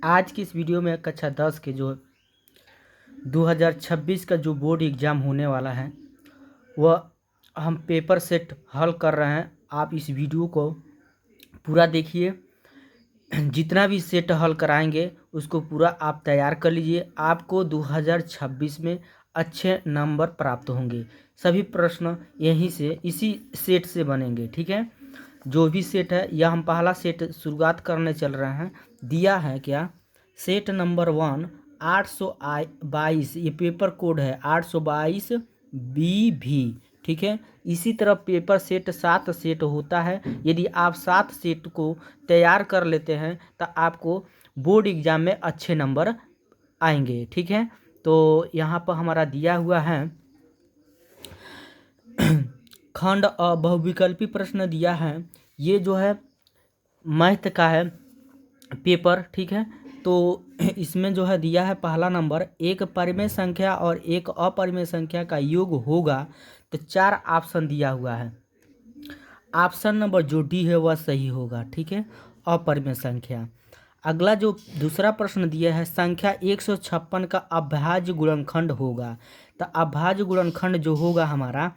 आज की इस वीडियो में कक्षा 10 के जो 2026 का जो बोर्ड एग्ज़ाम होने वाला है वह हम पेपर सेट हल कर रहे हैं। आप इस वीडियो को पूरा देखिए, जितना भी सेट हल कराएंगे उसको पूरा आप तैयार कर लीजिए। आपको 2026 में अच्छे नंबर प्राप्त होंगे। सभी प्रश्न यहीं से इसी सेट से बनेंगे, ठीक है। जो भी सेट है यह हम पहला सेट शुरुआत करने चल रहे हैं। दिया है क्या, सेट नंबर 1 822, ये पेपर कोड है 822 BV, ठीक है। इसी तरह पेपर सेट 7 सेट होता है। यदि आप 7 सेट को तैयार कर लेते हैं तो आपको बोर्ड एग्ज़ाम में अच्छे नंबर आएंगे, ठीक है। तो यहाँ पर हमारा दिया हुआ है खंड बहुविकल्पी प्रश्न दिया है। ये जो है मैथ का है पेपर, ठीक है। तो इसमें जो है दिया है पहला नंबर, एक परिमेय संख्या और एक अपरिमेय संख्या का योग होगा। तो 4 ऑप्शन दिया हुआ है। ऑप्शन नंबर जो डी है वह सही होगा, ठीक है, अपरिमेय संख्या। अगला जो दूसरा प्रश्न दिया है, संख्या 156 का अभाज्य गुणनखंड होगा। तो अभाज्य गुणनखंड जो होगा हमारा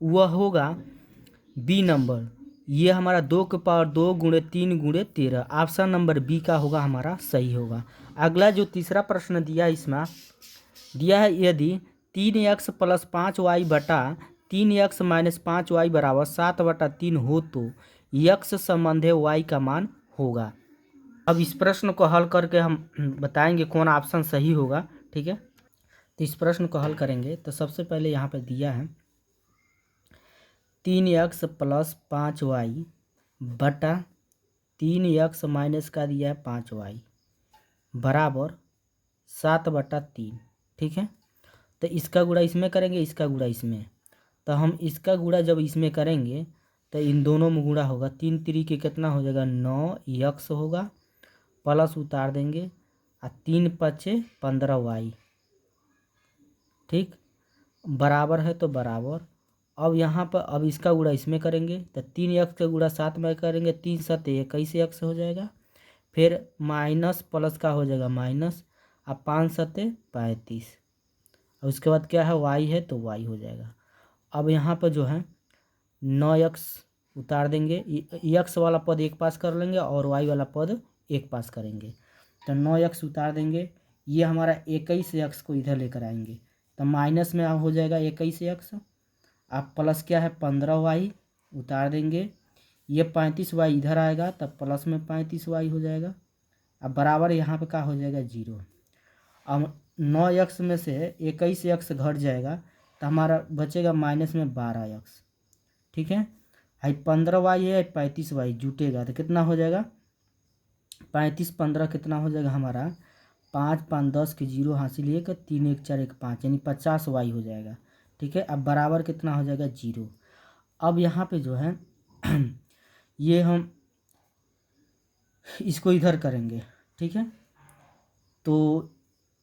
वह होगा बी नंबर। ये हमारा 2 के पावर 2 गुणे 3 गुणे 13, ऑप्शन नंबर बी का होगा हमारा सही होगा। अगला जो तीसरा प्रश्न दिया है, इसमें दिया है यदि 3x + 5y बटा 3x - 5y बराबर 7/3 हो तो x संबंधी y का मान होगा। अब इस प्रश्न को हल करके हम बताएंगे कौन ऑप्शन सही होगा, ठीक है। तो इस प्रश्न को हल करेंगे तो सबसे पहले यहाँ पे दिया है 3x + 5y बटा 3x माइनस का दिया है 5y बराबर 7/3, ठीक है। तो इसका गुणा इसमें करेंगे, इसका गुणा इसमें। तो हम इसका गुणा जब इसमें करेंगे तो इन दोनों में गुणा होगा। 3 तरीके कितना हो जाएगा, 9x होगा, प्लस उतार देंगे और 3 × 5 = 15y, ठीक, बराबर है तो बराबर। अब यहाँ पर अब इसका गुणा इसमें करेंगे तो 3x का गुणा 7 में करेंगे, 3 × 7 = 21x हो जाएगा। फिर माइनस प्लस का हो जाएगा माइनस, अब 5 × 7 = 35। और उसके बाद क्या है, y है तो y हो जाएगा। अब यहाँ पर जो है 9x उतार देंगे, x वाला पद एक पास कर लेंगे और y वाला पद एक पास करेंगे। तो 9x उतार देंगे, ये हमारा 21x को इधर लेकर आएंगे तो माइनस में हो जाएगा 21x। अब प्लस क्या है 15y उतार देंगे, ये 35y इधर आएगा तब प्लस में 35y हो जाएगा। अब बराबर यहाँ पे क्या हो जाएगा 0। अब 9x में से 21x घट जाएगा तो हमारा बचेगा माइनस में 12x, ठीक है। हाई 15y है, 35y जुटेगा तो कितना हो जाएगा, 35 15 कितना हो जाएगा हमारा 5 5 10 के 0 हासिल 1, 3 1 4 1 5 यानी 50y हो जाएगा, ठीक है। अब बराबर कितना हो जाएगा 0। अब यहाँ पे जो है ये हम इसको इधर करेंगे, ठीक है। तो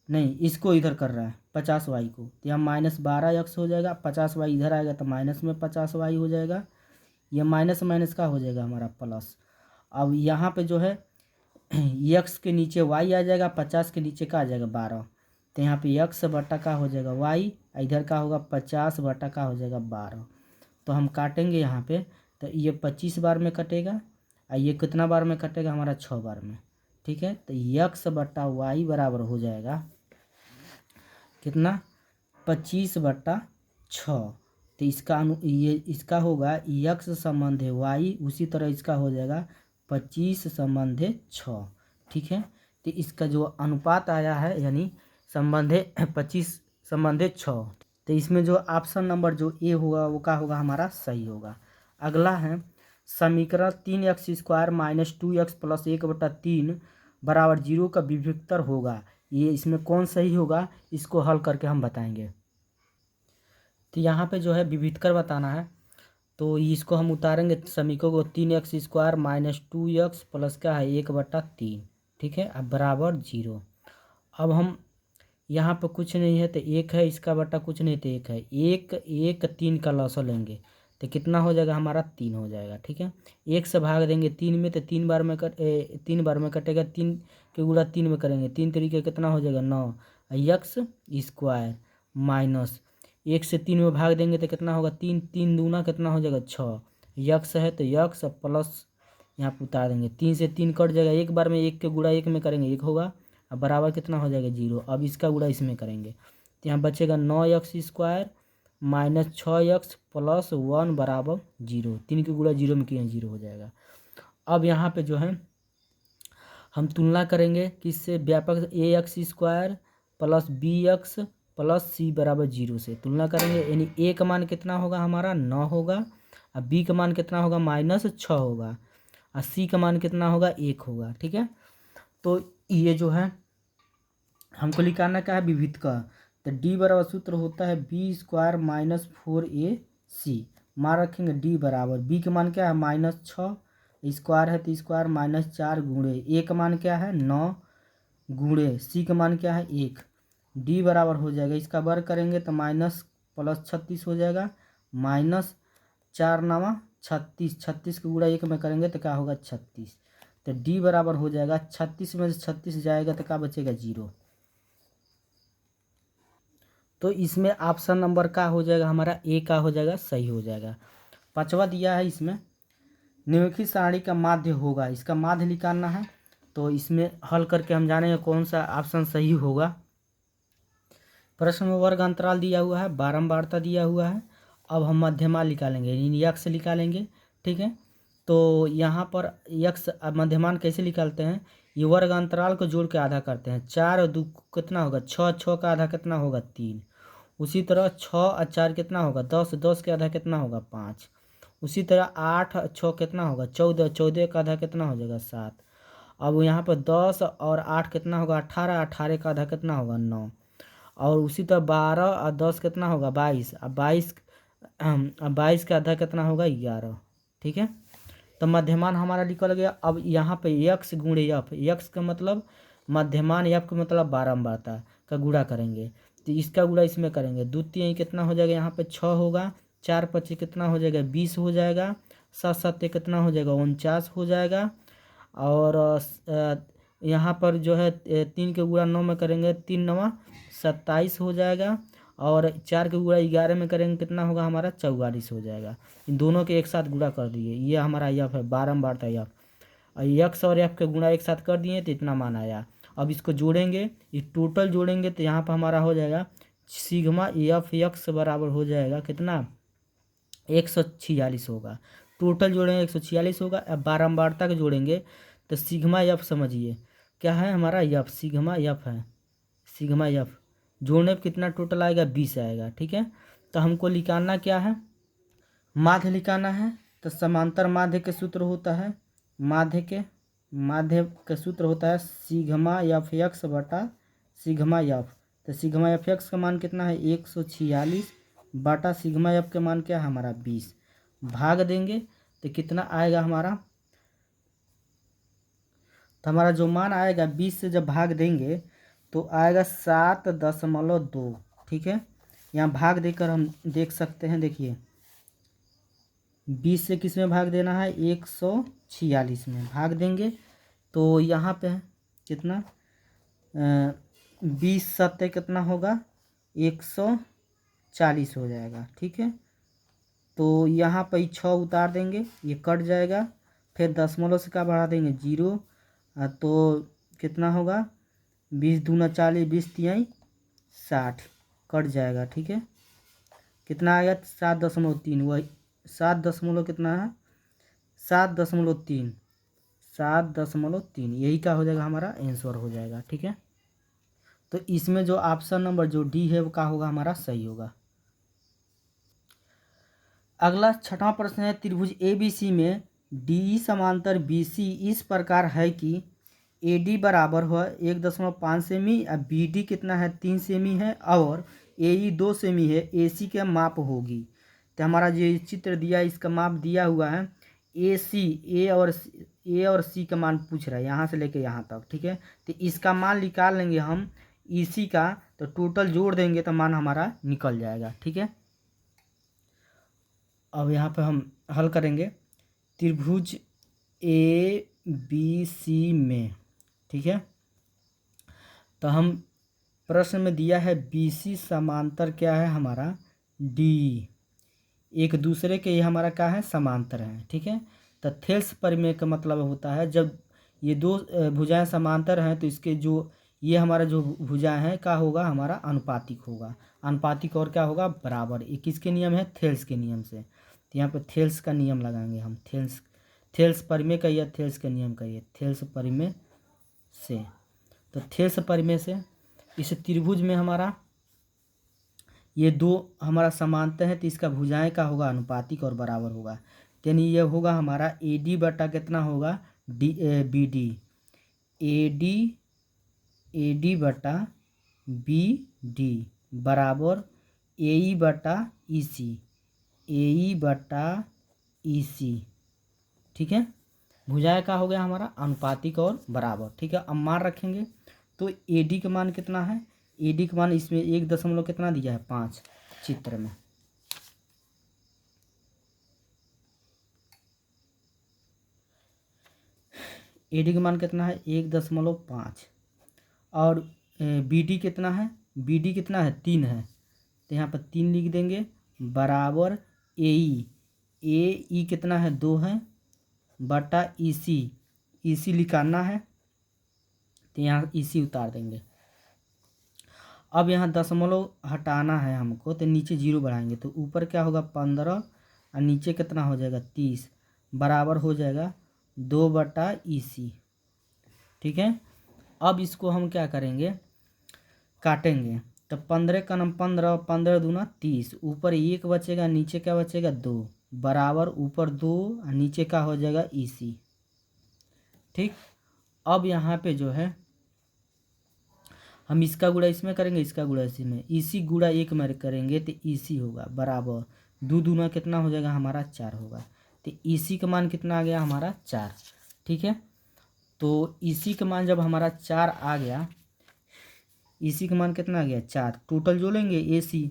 नहीं, इसको इधर कर रहा है 50y को, तो यहाँ -12x हो जाएगा। 50y इधर आएगा तो माइनस में 50y हो जाएगा। यह माइनस माइनस का हो जाएगा हमारा प्लस। अब यहाँ पे जो है x के नीचे y आ जाएगा, 50 के नीचे का आ जाएगा 12, तो यहाँ पे x बटा का हो जाएगा y, इधर का होगा 50 बटा का हो जाएगा 12। तो हम काटेंगे यहाँ पे तो ये 25 बार में कटेगा और ये कितना बार में कटेगा हमारा 6 बार में, ठीक है। तो x बटा y बराबर हो जाएगा कितना 25/6। तो इसका ये इसका होगा x संबंधी y, उसी तरह इसका हो जाएगा 25 संबंधी 6, ठीक है। तो इसका जो अनुपात आया है यानी संबंधी 25 संबंधी 6, तो इसमें जो ऑप्शन नंबर जो ए होगा वो क्या होगा हमारा सही होगा। अगला है समीकरण 3x² - 2x + 1/3 बराबर 0 का विभक्तर होगा। ये इसमें कौन सही होगा, इसको हल करके हम बताएंगे। तो यहाँ पे जो है विभक्तर बताना है, तो इसको हम उतारेंगे समीकरण को 3x² - 2x प्लस क्या है 1/3, ठीक है, अब बराबर 0। अब हम यहाँ पर कुछ नहीं है तो 1 है, इसका बटा कुछ नहीं तो 1 है, 1 1 3 का लॉस लेंगे तो कितना हो जाएगा हमारा 3 हो जाएगा। ठीक है, 1 से भाग देंगे 3 में तो 3 बार में 3 बार में कटेगा, 3 के गुणा 3 में करेंगे, 3 तरीके कितना हो जाएगा 9 यक्स स्क्वायर माइनस 1 से 3 में भाग देंगे तो कितना होगा 3, 3 दूना कितना हो जाएगा 6 यक्स है तो यक्स प्लस यहाँ पर उतार देंगे, 3 से 3 कट जाएगा, एक बार में 1 के गुणा 1 में करेंगे 1 होगा, अब बराबर कितना हो जाएगा 0। अब इसका गुणा इसमें करेंगे तो यहाँ बचेगा 9 x square minus 6 x plus 1 बराबर 0। 3 के गुणा 0 में किए 0 हो जाएगा। अब यहाँ पे जो है हम तुलना करेंगे किससे, व्यापक a x square plus b x plus c बराबर 0 से तुलना करेंगे, यानी ए का मान कितना होगा हमारा 9 होगा, और बी का मान कितना होगा -6 होगा, और सी का मान कितना होगा 1 होगा। ठीक है, तो ये जो है हमको निकालना क्या है विविध का, तो डी बराबर सूत्र होता है बी स्क्वायर माइनस 4ac, मान रखेंगे डी बराबर, बी का मान क्या है -6 स्क्वायर है तो स्क्वायर -4 गुणे ए का मान क्या है 9 गुणे सी का मान क्या है 1, डी बराबर हो जाएगा, इसका वर्ग करेंगे तो माइनस प्लस 36 हो जाएगा, -4 9 36, 36 का गुणा 1 में करेंगे तो क्या होगा 36, तो डी बराबर हो जाएगा 36 में से 36 जाएगा तो क्या बचेगा 0। तो इसमें ऑप्शन नंबर का हो जाएगा हमारा ए का हो जाएगा, सही हो जाएगा। पांचवा दिया है इसमें निम्नलिखित सारणी का माध्य होगा, इसका माध्य निकालना है, तो इसमें हल करके हम जानेंगे कौन सा ऑप्शन सही होगा। प्रश्न में वर्ग अंतराल दिया हुआ है, बारंबारता दिया हुआ है, अब हम मध्यमान निकालेंगे यानी यक्स निकालेंगे। ठीक है, तो यहाँ पर यक्स मध्यमान कैसे निकालते हैं, ये वर्ग अंतराल को जोड़ के आधा करते हैं, 4 और 2 कितना होगा 6, 6 का आधा कितना होगा 3, उसी तरह 6 और 4 कितना होगा 10, 10 के आधा कितना होगा 5, उसी तरह 8 और 6 कितना होगा 14, 14 का आधा कितना हो जाएगा 7। अब यहाँ पर 10 और 8 कितना होगा 18, 18 का आधा कितना होगा 9, और उसी तरह 12 और 10 कितना होगा 22, अब 22 का आधा कितना होगा 11। ठीक है, तो मध्यमान हमारा निकल गया। अब यहाँ पे यक्स गुणे यफ, यक्स का मतलब मध्यमान, यफ का मतलब बारंबारता का गुणा करेंगे, तो इसका गुणा इसमें करेंगे, द्वितीय कितना हो जाएगा यहाँ पे 6 होगा, 4 25 कितना हो जाएगा 20 हो जाएगा, 7 7 कितना हो जाएगा 49 हो जाएगा, और यहाँ पर जो है 3 के गुणा 9 में करेंगे 3 9 27 हो जाएगा, और 4 के गुणा 11 में करेंगे कितना होगा हमारा 44 हो जाएगा। इन दोनों के एक साथ गुणा कर दिए, ये हमारा यफ है बारंबारता यफ, और यक्स और एफ के गुणा एक साथ कर दिए तो इतना मान आया। अब इसको जोड़ेंगे, ये टोटल जोड़ेंगे तो यहाँ पर हमारा हो जाएगा सिग्मा एफ यक्स बराबर हो जाएगा कितना 146 होगा, टोटल जोड़ेंगे 146 होगा। अब बारंबारता के जोड़ेंगे तो सिग्मा एफ समझिए क्या है हमारा एफ, सिग्मा एफ है, सिग्मा एफ जोड़ने पर कितना टोटल आएगा 20 आएगा। ठीक है, तो हमको निकालना क्या है माध्य निकालना है, तो समांतर माध्य के सूत्र होता है, माध्य के सूत्र होता है सिग्मा एफ एक्स बटा सिग्मा एफ, तो सिग्मा एफ एक्स का मान कितना है 146 बटा सिग्मा एफ का मान क्या है हमारा 20, भाग देंगे तो कितना आएगा हमारा, तो हमारा जो मान आएगा 20 से जब भाग देंगे तो आएगा 7.2। ठीक है, यहाँ भाग देकर हम देख सकते हैं, देखिए 20 से किस में भाग देना है 146 में भाग देंगे, तो यहाँ पे कितना 20 सत्ते कितना होगा 140 हो जाएगा। ठीक है, तो यहाँ पे 6 उतार देंगे, ये कट जाएगा, फिर दशमलव से क्या बढ़ा देंगे 0, तो कितना होगा 20 दूना 40, 20 तिहाई 60 कट जाएगा। ठीक है, कितना आएगा 7.3, वही 7 कितना है 7.3, 7.3, यही क्या हो जाएगा हमारा आंसर हो जाएगा। ठीक है, तो इसमें जो ऑप्शन नंबर जो डी है वो क्या होगा हमारा सही होगा। अगला छठवां प्रश्न है त्रिभुज ABC में डी समांतर BC इस प्रकार है कि AD बराबर हो 1.5 सेमी, और BD कितना है 3 सेमी है, और AE 2 सेमी है, AC के माप होगी। तो हमारा जो चित्र दिया इसका माप दिया हुआ है, ए और सी का मान पूछ रहा है यहाँ से लेके यहाँ तक। ठीक है, तो इसका मान निकाल लेंगे हम EC का, तो टोटल जोड़ देंगे तो मान हमारा निकल जाएगा। ठीक है, अब यहाँ पे हम हल करेंगे त्रिभुज ए बी सी में, ठीक है। तो हम प्रश्न में दिया है बी सी समांतर क्या है हमारा डी, एक दूसरे के ये हमारा क्या है समांतर है, ठीक है। तो थेल्स परिमेय का मतलब होता है जब ये दो भुजाएं समांतर हैं तो इसके जो ये हमारा जो भुजाएं हैं क्या होगा हमारा अनुपातिक होगा, अनुपातिक और क्या होगा बराबर। ये किसके नियम है थेल्स के नियम से। तो यहाँ पे थेल्स का नियम लगाएंगे हम, थेल्स परिमेय का या थेल्स का नियम का ये थेल्स परिमेय से। तो थेल्स परिमेय से इस त्रिभुज में हमारा ये दो हमारा समांतर है तो इसका भुजाएं का होगा अनुपातिक और बराबर होगा। यानी ये होगा हमारा ए डी बटा कितना होगा D B D, A D बटा बी डी बराबर ए ई बटा ई सी, ए ई बटा ई सी, ठीक है। भुजाएं का हो गया हमारा अनुपातिक और बराबर, ठीक है। अब मान रखेंगे तो ए डी का मान कितना है, ए डी का मान इसमें 1 कितना दिया है 5 चित्र में, ए डी का मान कितना है 1.5 और बी डी कितना है, बी डी कितना है 3 है तो यहाँ पर 3 लिख देंगे बराबर ए ई कितना है 2 है बटा ई सी निकालना है तो यहाँ ई सी उतार देंगे। अब यहाँ दशमलव हटाना है हमको तो नीचे 0 बढ़ाएंगे तो ऊपर क्या होगा 15 और नीचे कितना हो जाएगा 30 बराबर हो जाएगा 2 बटा ई सी, ठीक है। अब इसको हम क्या करेंगे काटेंगे तो 15 का नाम 15, 15 दूना 30, ऊपर 1 बचेगा नीचे क्या बचेगा 2 बराबर ऊपर 2 और नीचे का हो जाएगा ई सी, ठीक। अब यहाँ पे जो है हम इसका गुणा इसमें करेंगे इसका गुणा इसी में, इसी गुणा 1 में करेंगे तो इसी होगा बराबर 2 दूना कितना हो जाएगा हमारा 4 होगा। तो इसी का मान कितना आ गया हमारा 4, ठीक है। तो इसी का मान जब हमारा 4 आ गया, इसी का मान कितना आ गया 4, टोटल जो लेंगे ए सी,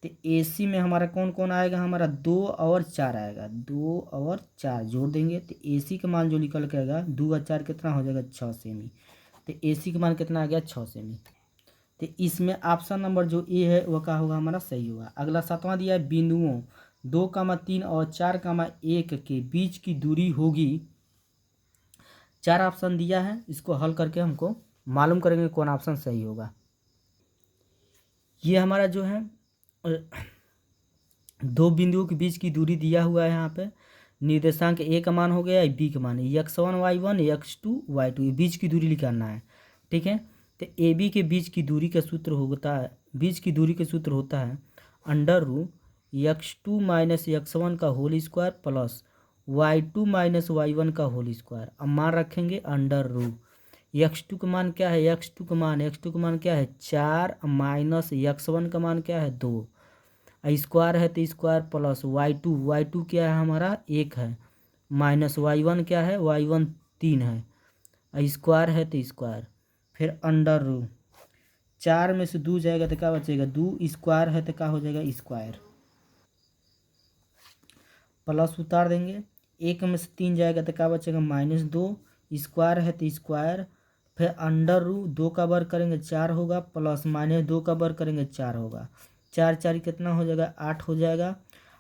तो ए सी में हमारा कौन कौन आएगा हमारा 2 और 4 आएगा, 2 और 4 जोड़ देंगे तो ए सी का मान जो निकल के आएगा 2 और 4 कितना हो जाएगा 6 सेमी, तो ए सी का मान कितना आ गया 6 सेमी। तो इसमें ऑप्शन नंबर जो ए है वह क्या होगा हमारा सही होगा। अगला 7वां दिया है बिंदुओं 2, 3 और 4, 1 के बीच की दूरी होगी, 4 ऑप्शन दिया है, इसको हल करके हमको मालूम करेंगे कौन ऑप्शन सही होगा। ये हमारा जो है 2 बिंदुओं के बीच की दूरी दिया हुआ है, यहाँ पे निर्देशांक ए का मान हो गया बी का मान x1 y1 x2 y2, बीच की दूरी निकालना है, ठीक है। तो ए बी के बीच की दूरी का सूत्र होता है, बीच की दूरी का सूत्र होता है √x2 माइनस x1 का whole square plus y2 minus y1 का होल स्क्वायर। अब मान रखेंगे x2 का मान क्या है, x2 का मान क्या है 4 माइनस x1 का मान क्या है 2, स्क्वायर है तो स्क्वायर प्लस y2 क्या है हमारा 1 है माइनस y1 क्या है y1 3 है, स्क्वायर है तो स्क्वायर, फिर √ 4 में से 2 जाएगा तो क्या बचेगा 2, स्क्वायर है तो क्या हो जाएगा स्क्वायर, प्लस उतार देंगे 1 में से 3 जाएगा तो क्या बचेगा -2, स्क्वायर है तो स्क्वायर, फिर √ 2 का वर्ग करेंगे 4 होगा प्लस -2 का वर्ग करेंगे 4 होगा, 4 4 कितना हो जाएगा 8 हो जाएगा।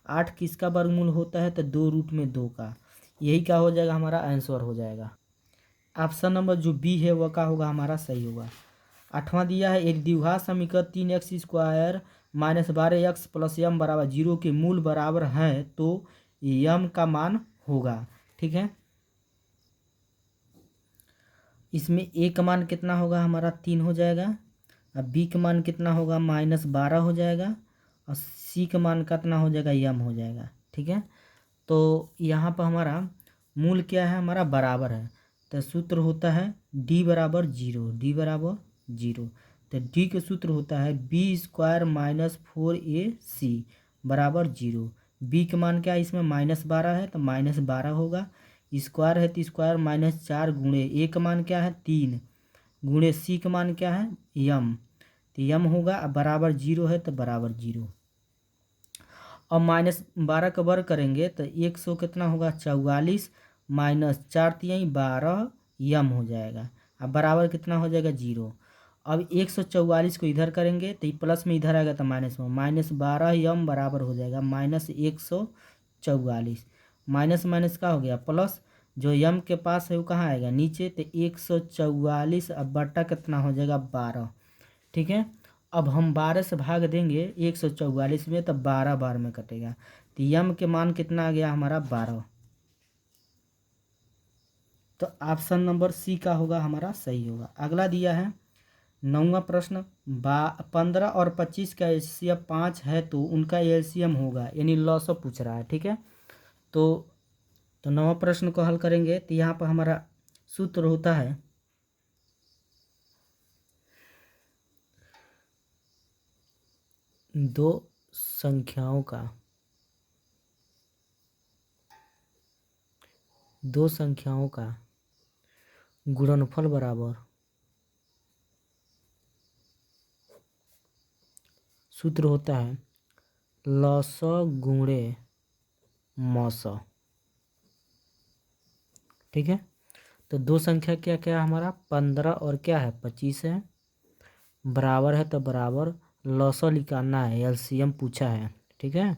8 किसका वर्गमूल होता है तो 2√2 का, यही क्या हो जाएगा हमारा आंसर हो जाएगा। ऑप्शन नंबर जो बी है वह क्या होगा हमारा सही होगा। 8वां दिया है एक द्विघात समीकरण 3x² minus 12x plus m बराबर 0 के मूल बराबर हैं तो m का मान होगा, ठीक है। इसमें a का मान कितना होगा हमारा 3 हो जाएगा, अब b का मान कितना होगा -12 हो जाएगा और c का मान कितना हो जाएगा m हो जाएगा, ठीक है। तो यहाँ पर हमारा मूल क्या है हमारा बराबर है, तो सूत्र होता है d बराबर 0, तो d का सूत्र होता है b² माइनस 4ac बराबर 0। b का मान क्या है इसमें -12 है तो -12 होगा, स्क्वायर है तो स्क्वायर -4 गुणे a का मान क्या है 3 गुणे c का मान क्या है m, तो m होगा, अब बराबर 0 है तो बराबर 0। अब -12 का वर्ग करेंगे तो 100 कितना होगा 44 माइनस 4 तिहाई 12 यम हो जाएगा। अब बराबर कितना हो जाएगा 0। अब 144 को इधर करेंगे तो ये प्लस में इधर आएगा तो माइनस में, -12 यम बराबर हो जाएगा -144। माइनस माइनस का हो गया प्लस, जो यम के पास है वो कहाँ आएगा नीचे, तो 144 अब बट्टा कितना हो जाएगा 12। ठीक है, अब हम 12 से भाग देंगे 144 में, तब 12 बार में कटेगा, तो यम के मान कितना आ गया हमारा 12। तो ऑप्शन नंबर सी का होगा हमारा सही होगा। अगला दिया है 9वां प्रश्न, 15 और 25 का एलसीएम 5 है तो उनका एलसीएम होगा, यानी लॉसअ पूछ रहा है। ठीक है, तो 9वां प्रश्न को हल करेंगे तो यहाँ पर हमारा सूत्र होता है दो संख्याओं का गुणनफल बराबर, सूत्र होता है लॉसअ गुणे मॉसअ। ठीक है, तो दो संख्या क्या क्या है हमारा 15 और क्या है 25 है, बराबर है तो बराबर लॉसअ निकालना है, एलसीएम पूछा है। ठीक है,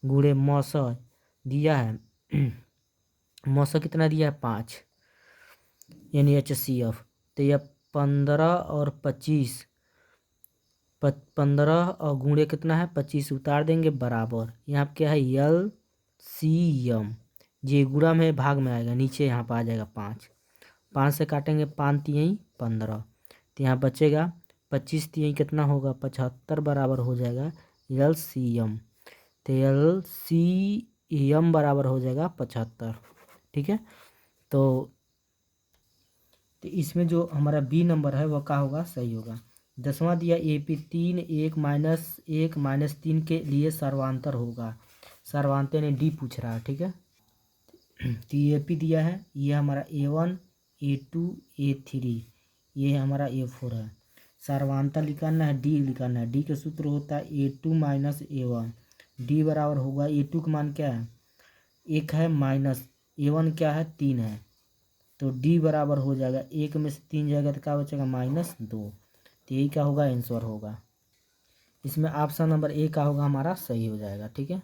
गुणे मॉसअ दिया है मॉसअ कितना दिया है 5, यानी HCF। तो यह 15 और 25, 15 और गुणे कितना है 25 उतार देंगे बराबर, यहाँ पे क्या है LCM, ये गुणा में भाग में आएगा, नीचे यहाँ पर आ जाएगा 5, 5 से काटेंगे 5 तिहाई 15, तो यहाँ बचेगा 25 तिहाई कितना होगा 75 बराबर हो जाएगा LCM। तो LCM बराबर हो जाएगा 75। ठीक है, तो इसमें जो हमारा बी नंबर है वह क्या होगा सही होगा। 10वां दिया AP 3 1 -3 के लिए सर्वांतर होगा, सर्वांतर ने डी पूछ रहा है। ठीक है, तो AP दिया है, ये हमारा A1 A2 A3, ये हमारा A4 है। सर्वांतर निकालना है, डी निकालना है, डी का सूत्र होता है A2 - A1, डी बराबर होगा A2 का मान क्या है 1 है, माइनस A1 क्या है 3 है, तो डी बराबर हो जाएगा 1 में से 3 जाएगा तो क्या बचेगा -2, तो यही क्या होगा आंसर होगा। इसमें ऑप्शन नंबर ए का होगा हमारा सही हो जाएगा। ठीक है,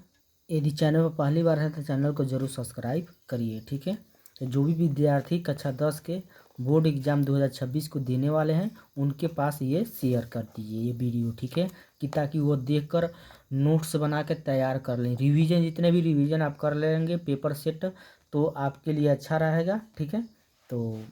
यदि चैनल पर पहली बार है तो चैनल को जरूर सब्सक्राइब करिए। ठीक है, तो जो भी विद्यार्थी कक्षा 10 के बोर्ड एग्जाम 2026 को देने वाले हैं उनके पास ये शेयर कर दीजिए ये वीडियो। ठीक है, कि ताकि वो देखकर नोट्स बना के तैयार कर लें, रिवीजन जितने भी रिवीजन आप कर लेंगे पेपर सेट तो आपके लिए अच्छा रहेगा। ठीक है, तो